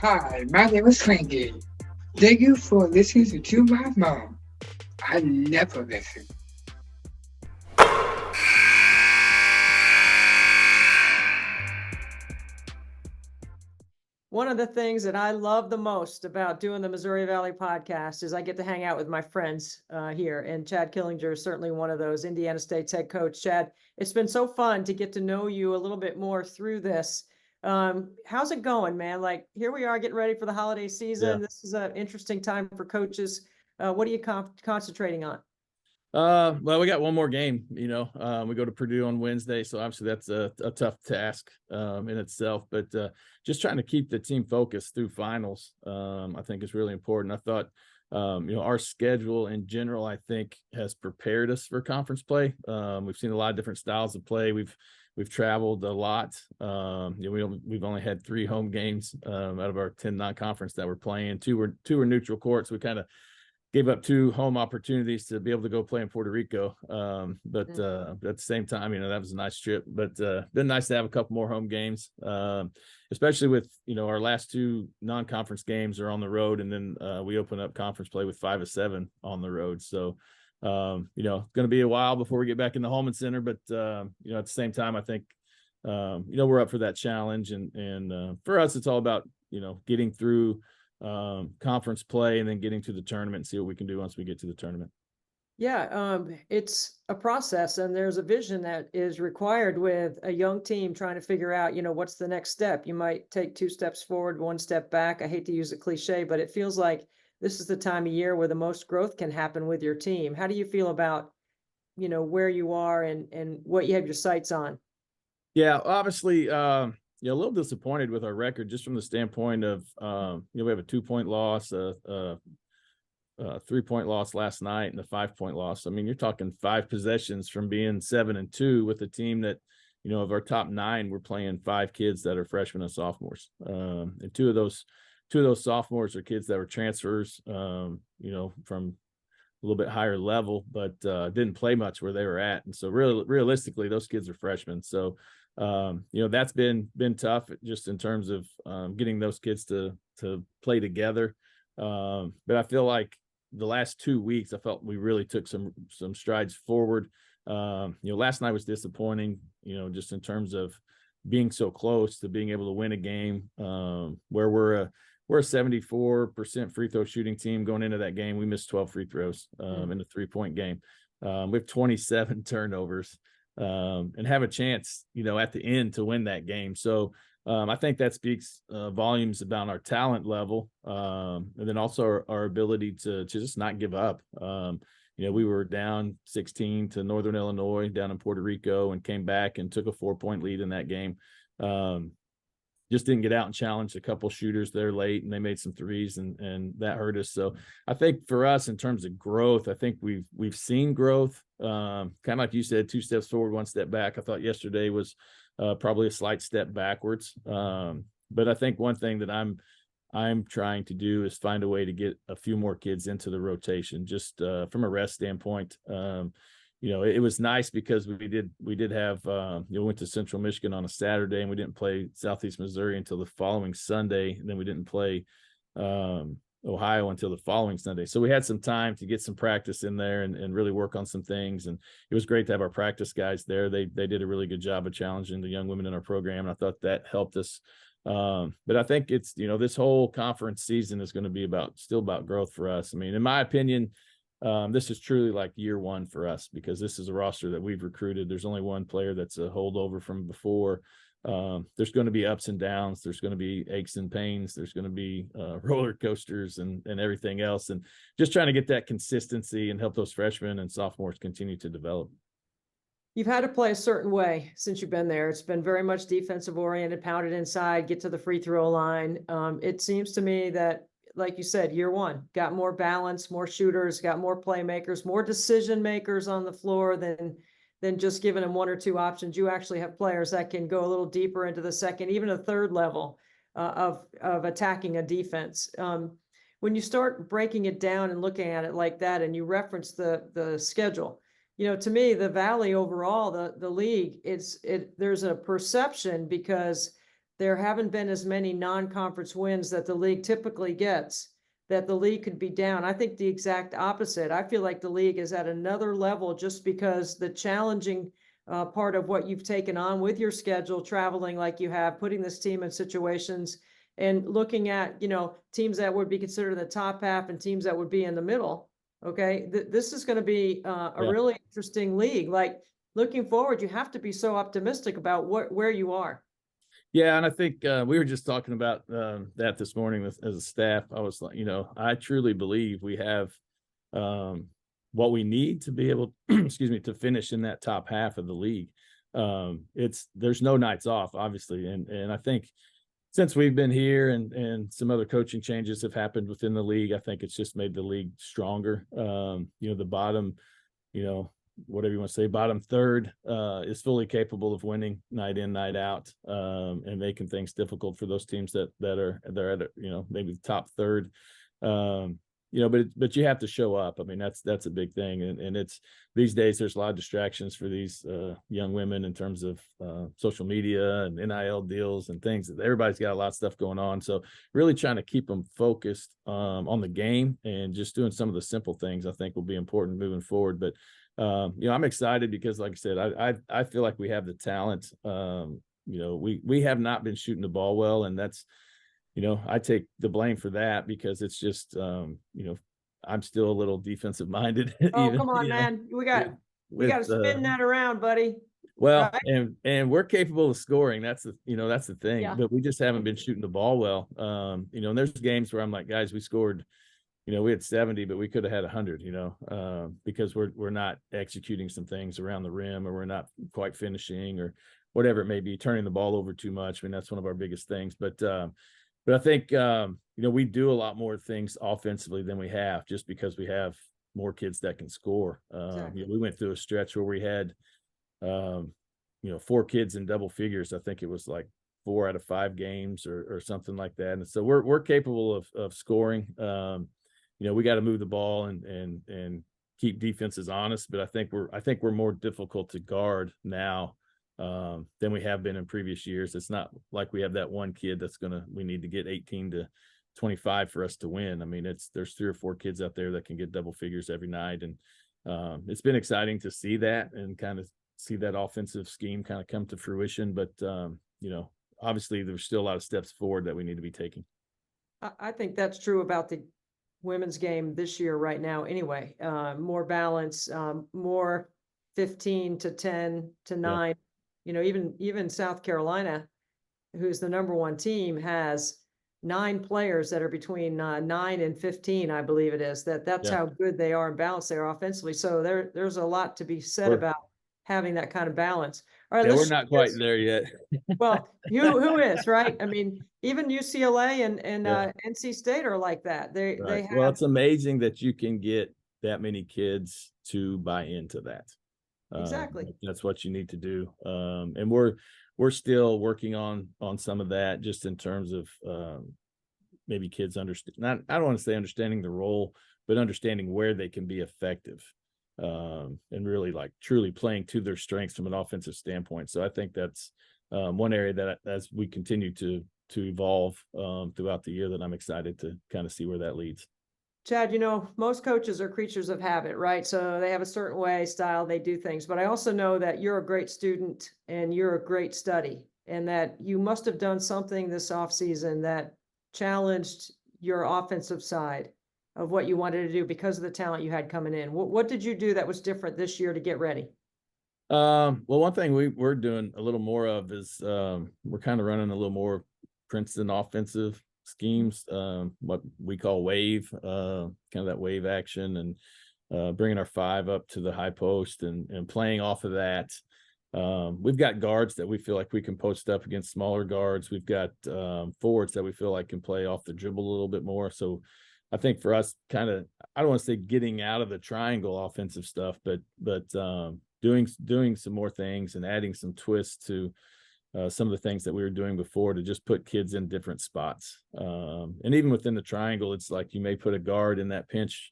Hi, my name is Frankie. Thank you for listening to my mom. I never listen. One of the things that I love the most about doing the Missouri Valley podcast is I get to hang out with my friends here. And Chad Killinger is certainly one of those. Indiana State's head coach. Chad, it's been so fun to get to know you a little bit more through this. How's it going, man? Like, here we are getting ready for the holiday Yeah. season. This is an interesting time for coaches. What are you concentrating on? Well, we got one more game, we go to Purdue on Wednesday. So obviously that's a tough task, in itself, but, just trying to keep the team focused through finals, I think is really important. I thought, our schedule in general, I think has prepared us for conference play. We've seen a lot of different styles of play. We've traveled a lot. We've only had 3 home games, out of our 10 non-conference that we're playing. Two were neutral courts. We kind of gave up 2 home opportunities to be able to go play in Puerto Rico. But at the same time, that was a nice trip, but been nice to have a couple more home games, especially with, our last 2 non-conference games are on the road. And then we open up conference play with 5 of 7 on the road. So, going to be a while before we get back in the Holman Center, but at the same time, I think, we're up for that challenge. And for us, it's all about, getting through conference play and then getting to the tournament and see what we can do once we get to the tournament. Yeah, it's a process and there's a vision that is required with a young team trying to figure out, what's the next step. You might take 2 steps forward, 1 step back. I hate to use a cliche, but it feels like this is the time of year where the most growth can happen with your team. How do you feel about, where you are and what you have your sights on? Yeah, obviously, a little disappointed with our record just from the standpoint of, we have a 2-point loss, a 3-point loss last night, and a 5-point loss. I mean, you're talking 5 possessions from being 7-2 with a team that, of our top 9, we're playing 5 kids that are freshmen and sophomores. And two of those sophomores are kids that were transfers, from a little bit higher level, but didn't play much where they were at. And so realistically, those kids are freshmen. So, that's been tough just in terms of getting those kids to play together. But I feel like the last 2 weeks, I felt we really took some strides forward. Last night was disappointing, just in terms of being so close to being able to win a game, where we're a 74% free throw shooting team going into that game. We missed 12 free throws in a 3-point game. We have 27 turnovers, and have a chance, at the end to win that game. So I think that speaks volumes about our talent level, and then also our ability to just not give up. We were down 16 to Northern Illinois down in Puerto Rico and came back and took a 4-point lead in that game. Just didn't get out and challenge a couple shooters there late, and they made some threes, and that hurt us. So I think for us, in terms of growth, I think we've seen growth. Kind of like you said, 2 steps forward, 1 step back. I thought yesterday was probably a slight step backwards. But I think one thing that I'm trying to do is find a way to get a few more kids into the rotation, just from a rest standpoint. It was nice because we did have, went to Central Michigan on a Saturday, and we didn't play Southeast Missouri until the following Sunday. And then we didn't play Ohio until the following Sunday. So we had some time to get some practice in there and really work on some things. And it was great to have our practice guys there. They did a really good job of challenging the young women in our program. And I thought that helped us. But I think it's, this whole conference season is going to be still about growth for us. I mean, in my opinion, this is truly like year 1 for us, because this is a roster that we've recruited. There's only one player that's a holdover from before. There's going to be ups and downs. There's going to be aches and pains. There's going to be roller coasters and everything else. And just trying to get that consistency and help those freshmen and sophomores continue to develop. You've had to play a certain way since you've been there. It's been very much defensive oriented, pounded inside, get to the free throw line. It seems to me that, like you said, year 1 got more balance, more shooters, got more playmakers, more decision makers on the floor than just giving them 1 or 2 options. You actually have players that can go a little deeper into the second, even a third level of attacking a defense. When you start breaking it down and looking at it like that, and you reference the schedule, to me, the Valley overall, the league, there's a perception because there haven't been as many non-conference wins that the league typically gets, that the league could be down. I think the exact opposite. I feel like the league is at another level just because the challenging part of what you've taken on with your schedule, traveling like you have, putting this team in situations and looking at, teams that would be considered the top half and teams that would be in the middle. Okay. This is going to be a really interesting league. Like, looking forward, you have to be so optimistic about where you are. Yeah, and I think we were just talking about that this morning as a staff. I was like, I truly believe we have what we need to be able, to finish in that top half of the league. There's no nights off, obviously, and I think since we've been here and some other coaching changes have happened within the league, I think it's just made the league stronger. The bottom, whatever you want to say, bottom third is fully capable of winning night in, night out, and making things difficult for those teams that are at maybe the top third. But you have to show up. I mean, that's a big thing, and it's these days there's a lot of distractions for these young women in terms of social media and NIL deals and things. Everybody's got a lot of stuff going on, so really trying to keep them focused on the game and just doing some of the simple things I think will be important moving forward. But I'm excited because, like I said, I feel like we have the talent. We have not been shooting the ball well, and that's, I take the blame for that because it's just, I'm still a little defensive minded. Oh, come on, man. We got to spin that around, buddy. Well, right? and we're capable of scoring. That's the thing, but we just haven't been shooting the ball well. And there's games where I'm like, guys, we scored, we had 70, but we could have had 100, because we're not executing some things around the rim, or we're not quite finishing, or whatever it may be, turning the ball over too much. I mean, that's one of our biggest things. But I think, we do a lot more things offensively than we have, just because we have more kids that can score. Exactly. We went through a stretch where we had, 4 kids in double figures. I think it was like 4 out of 5 games or something like that. And so we're capable of scoring. We got to move the ball and keep defenses honest. But I think we're more difficult to guard now than we have been in previous years. It's not like we have that one kid we need to get 18 to 25 for us to win. I mean, there's 3 or 4 kids out there that can get double figures every night. And it's been exciting to see that and kind of see that offensive scheme kind of come to fruition. But, obviously there's still a lot of steps forward that we need to be taking. I think that's true about the women's game this year right now anyway. More balance, more 15 to 10 to 9. Yeah. Even South Carolina, who's the number 1 team, has 9 players that are between 9 and 15, I believe it is. That's how good they are and balanced they are offensively. So there's a lot to be said about having that kind of balance. All right, we're not quite there yet. Well, who is, right? I mean, even UCLA and NC State are like that. They have. Well, it's amazing that you can get that many kids to buy into that. Exactly. That's what you need to do. And we're still working on some of that, just in terms of maybe kids understand. I don't want to say understanding the role, but understanding where they can be effective, and really like truly playing to their strengths from an offensive standpoint. So I think that's one area that, as we continue to evolve throughout the year, that I'm excited to kind of see where that leads. Chad, most coaches are creatures of habit, right? So they have a certain style they do things. But I also know that you're a great student and you're a great study, and that you must have done something this offseason that challenged your offensive side of what you wanted to do because of the talent you had coming in. What did you do that was different this year to get ready? Well, one thing we're doing a little more of is we're kind of running a little more Princeton offensive schemes, what we call wave, kind of that wave action, and bringing our 5 up to the high post and playing off of that. We've got guards that we feel like we can post up against smaller guards. We've got forwards that we feel like can play off the dribble a little bit more. So I think for us, kind of, I don't want to say getting out of the triangle offensive stuff, but doing some more things and adding some twists to some of the things that we were doing before, to just put kids in different spots. And even within the triangle, it's like you may put a guard in that pinch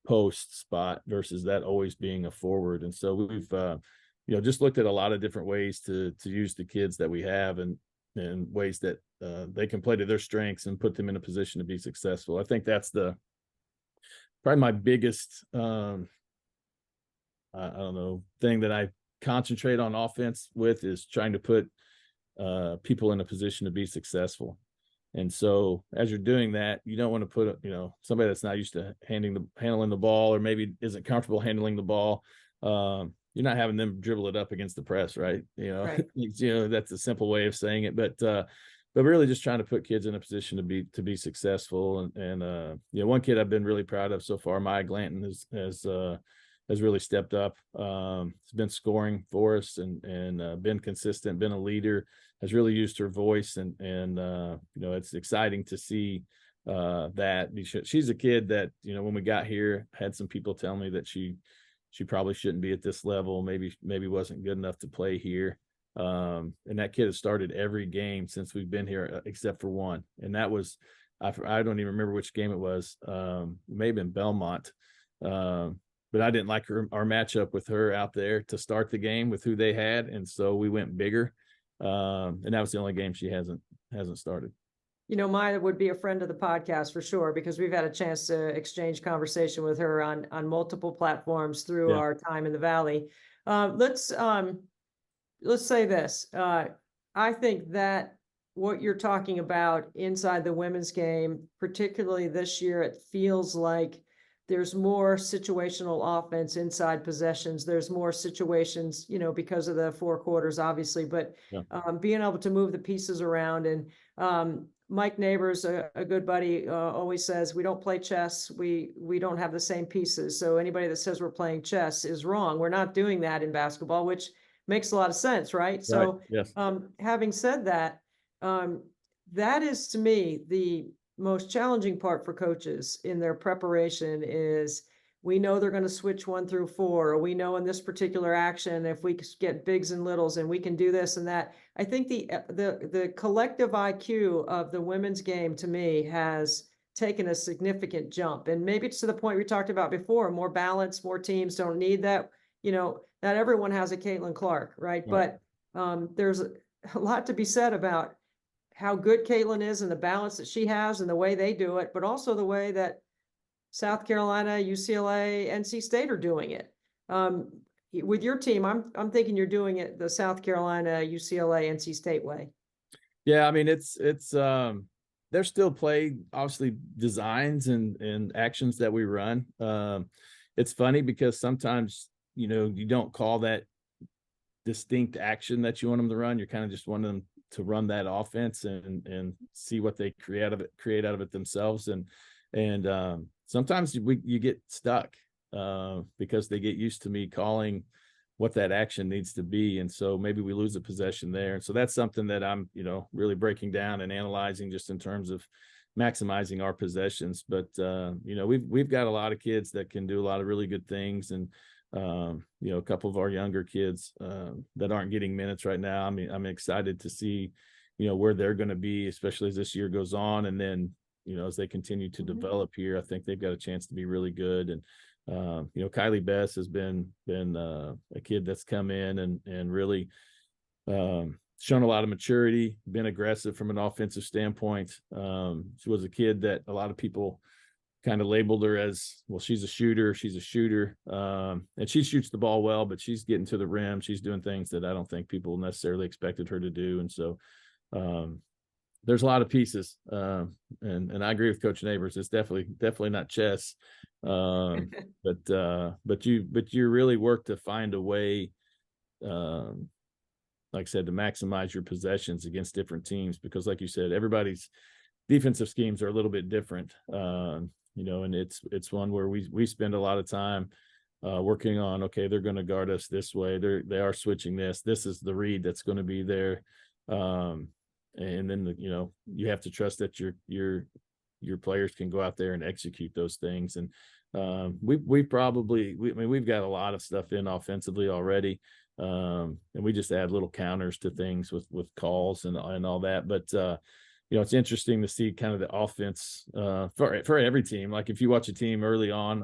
post spot versus that always being a forward. And so we've just looked at a lot of different ways to use the kids that we have. And in ways that they can play to their strengths and put them in a position to be successful. I think that's probably my biggest, I don't know, thing that I concentrate on offense with, is trying to put people in a position to be successful. And so as you're doing that, you don't want to put, somebody that's not used to handling the ball, or maybe isn't comfortable handling the ball. You're not having them dribble it up against the press, right? Right. That's a simple way of saying it, but really just trying to put kids in a position to be successful. And one kid I've been really proud of so far, Maya Glanton, has really stepped up. Has been scoring for us and been consistent, been a leader, has really used her voice, and it's exciting to see that. She's a kid that, when we got here, had some people tell me that she probably shouldn't be at this level, maybe wasn't good enough to play here. And that kid has started every game since we've been here, except for one. And that was, I don't even remember which game it was. It may have been Belmont. But I didn't like our matchup with her out there to start the game with who they had. And so we went bigger. And that was the only game she hasn't started. Maya would be a friend of the podcast for sure, because we've had a chance to exchange conversation with her on multiple platforms through our time in the Valley. Let's say this. I think that what you're talking about inside the women's game, particularly this year, it feels like there's more situational offense inside possessions. There's more situations, because of the 4 quarters, obviously, but being able to move the pieces around. And Mike Neighbors, a good buddy, always says, we don't play chess. We don't have the same pieces. So anybody that says we're playing chess is wrong. We're not doing that in basketball, which makes a lot of sense, right? So yes. Having said that, that is, to me, the most challenging part for coaches in their preparation is, we know they're going to switch 1 through 4, or we know in this particular action, if we get bigs and littles and we can do this and that. I think the collective IQ of the women's game, to me, has taken a significant jump. And maybe it's to the point we talked about before, more balance, more teams don't need that. Not everyone has a Caitlin Clark, right? But there's a lot to be said about how good Caitlin is and the balance that she has and the way they do it, but also the way that South Carolina, UCLA, NC State are doing it. With your team, I'm thinking you're doing it the South Carolina, UCLA, NC State way. Yeah, I mean, it's there's still play, obviously, designs and actions that we run. It's funny because sometimes, you don't call that distinct action that you want them to run. You're kind of just wanting them to run that offense and see what they create out of it themselves. And sometimes you get stuck because they get used to me calling what that action needs to be. And so maybe we lose a possession there. And so that's something that I'm, really breaking down and analyzing, just in terms of maximizing our possessions. But, we've got a lot of kids that can do a lot of really good things. And, a couple of our younger kids that aren't getting minutes right now. I mean, I'm excited to see, where they're going to be, especially as this year goes on. And then, as they continue to develop here, I think they've got a chance to be really good. And, Kylie Bess has been a kid that's come in and really shown a lot of maturity, been aggressive from an offensive standpoint. She was a kid that a lot of people kind of labeled her as, well, she's a shooter. And she shoots the ball well, but she's getting to the rim. She's doing things that I don't think people necessarily expected her to do. And so there's a lot of pieces. And I agree with Coach Neighbors. It's definitely not chess. But you really work to find a way, like I said, to maximize your possessions against different teams, because like you said, everybody's defensive schemes are a little bit different. And it's one where we spend a lot of time working on, okay, they're going to guard us this way. They are switching this. This is the read that's going to be there. And then, you have to trust that your players can go out there and execute those things. And we've got a lot of stuff in offensively already. And we just add little counters to things with calls and all that. But, it's interesting to see kind of the offense for every team. Like if you watch a team early on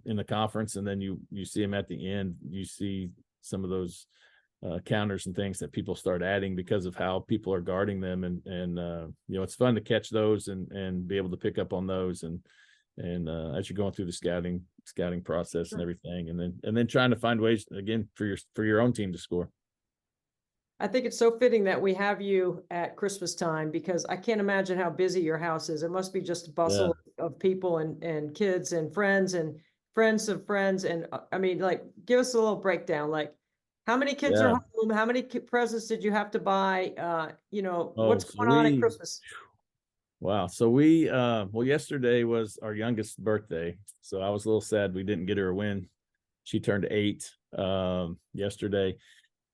in the conference, and then you see them at the end, you see some of those counters and things that people start adding because of how people are guarding them. And you know, it's fun to catch those and be able to pick up on those. And as you're going through the scouting process and everything, and then trying to find ways again for your own team to score. I think it's so fitting that we have you at Christmas time, because I can't imagine how busy your house is. It must be just a bustle of people and kids and friends of friends. And I mean, like, give us a little breakdown. Like, how many kids are home? How many presents did you have to buy? You know, what's going on at Christmas? Wow. So well, yesterday was our youngest birthday. So I was a little sad we didn't get her a win. She turned 8 yesterday.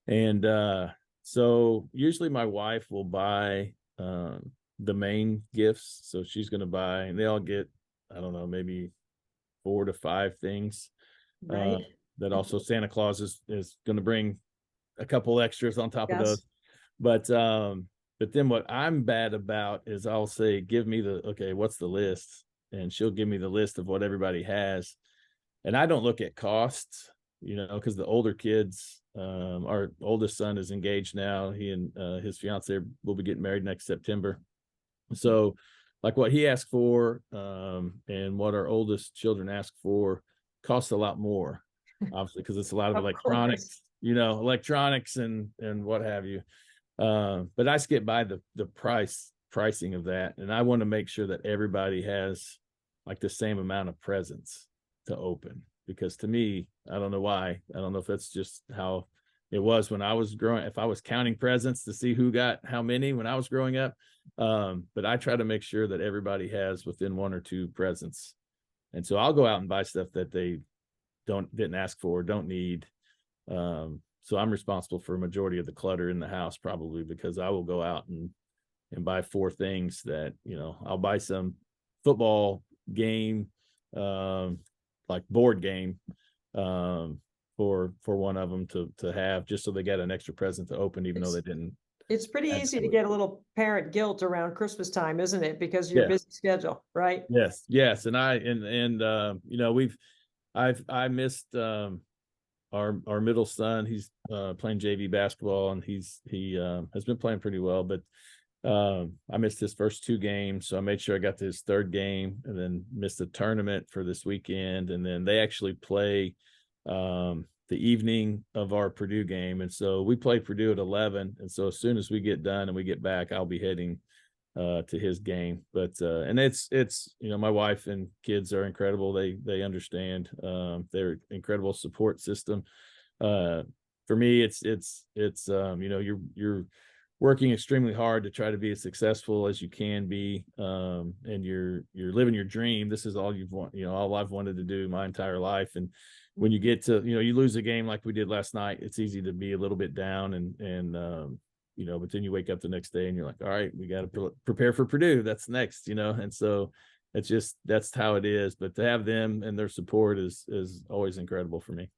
And so usually my wife will buy the main gifts. So she's going to buy, and they all get, I don't know, maybe 4 to 5 things. Right. That also Santa Claus is going to bring a couple extras on top of those. But then what I'm bad about is I'll say, give me what's the list? And she'll give me the list of what everybody has. And I don't look at costs, you know, because the older kids, our oldest son is engaged now. He and his fiance will be getting married next September. So like what he asked for and what our oldest children ask for costs a lot more, obviously, because it's a lot of electronics, you know, electronics and what have you. But I skip by the pricing of that. And I want to make sure that everybody has like the same amount of presents to open, because to me, I don't know why. I don't know if that's just how it was when I was growing, if I was counting presents to see who got how many when I was growing up. But I try to make sure that everybody has within 1 or 2 presents. And so I'll go out and buy stuff that they didn't ask for, don't need. So I'm responsible for a majority of the clutter in the house, probably, because I will go out and buy 4 things that, you know, I'll buy some football game, like board game, for one of them to have, just so they got an extra present to open, even though they didn't. It's pretty easy to get a little parent guilt around Christmas time, isn't it? Because of your busy schedule, right? Yes. And you know, I missed our middle son. He's playing JV basketball, and he has been playing pretty well, but I missed his first 2 games, so I made sure I got to his 3rd game, and then missed the tournament for this weekend. And then they actually play the evening of our Purdue game, and so we play Purdue at 11. And so as soon as we get done and we get back, I'll be heading to his game. But and it's you know, my wife and kids are incredible. They understand. They're incredible support system. For me, it's you know, you're working extremely hard to try to be as successful as you can be, and you're living your dream. This is all all I've wanted to do my entire life. And when you get to, you know, you lose a game like we did last night, it's easy to be a little bit down and you know, but then you wake up the next day and you're like, all right, we got to prepare for Purdue. That's next, you know. And so it's just, that's how it is. But to have them and their support is always incredible for me.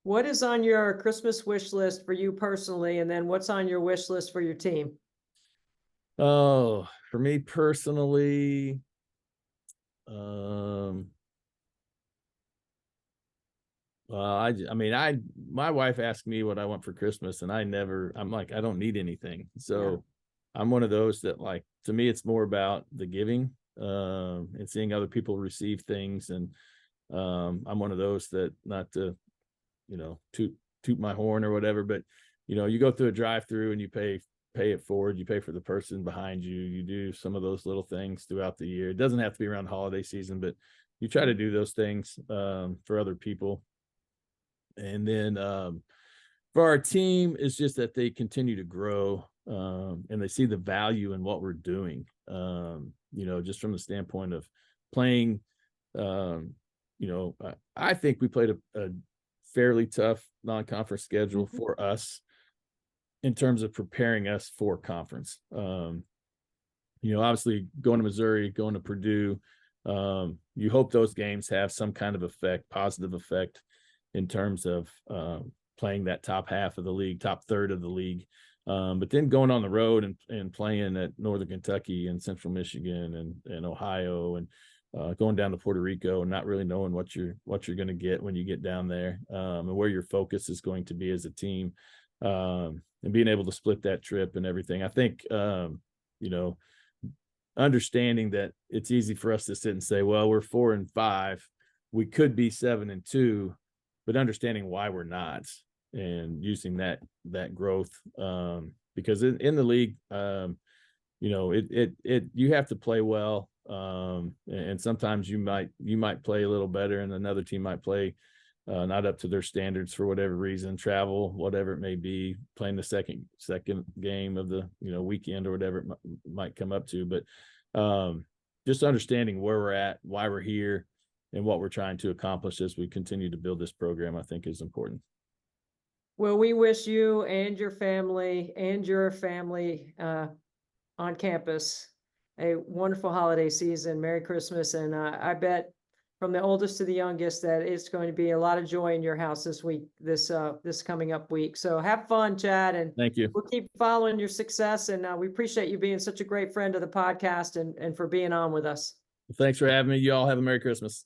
What is on your Christmas wish list for you personally? And then what's on your wish list for your team? Oh, for me personally, my wife asked me what I want for Christmas, and I'm like, I don't need anything. So I'm one of those that, like, to me, it's more about the giving, and seeing other people receive things. And I'm one of those that, not to, you know, toot my horn or whatever, but, you know, you go through a drive-through and you pay it forward, you pay for the person behind you, you do some of those little things throughout the year. It doesn't have to be around holiday season, but you try to do those things for other people. And then for our team, it's just that they continue to grow, and they see the value in what we're doing, you know, just from the standpoint of playing. You know, I think we played a fairly tough non-conference schedule for us in terms of preparing us for conference. You know, obviously going to Missouri, going to Purdue, you hope those games have some kind of positive effect in terms of playing that top half of the league, top third of the league. But then going on the road and playing at Northern Kentucky and Central Michigan and Ohio, and going down to Puerto Rico, and not really knowing what you're going to get when you get down there, and where your focus is going to be as a team. and being able to split that trip and everything. I think, understanding that it's easy for us to sit and say, well, we're 4-5, we could be 7-2, but understanding why we're not and using that growth, because in the league, you have to play well, and sometimes you might play a little better, and another team might play not up to their standards for whatever reason, travel, whatever it may be, playing the second game of the weekend or whatever it might come up to. But just understanding where we're at, why we're here, and what we're trying to accomplish as we continue to build this program, I think is important. Well, we wish you and your family on campus a wonderful holiday season. Merry Christmas. And I bet from the oldest to the youngest that it's going to be a lot of joy in your house this week, this coming up week. So have fun, Chad. And thank you. We'll keep following your success. And we appreciate you being such a great friend of the podcast and for being on with us. Thanks for having me. You all have a Merry Christmas.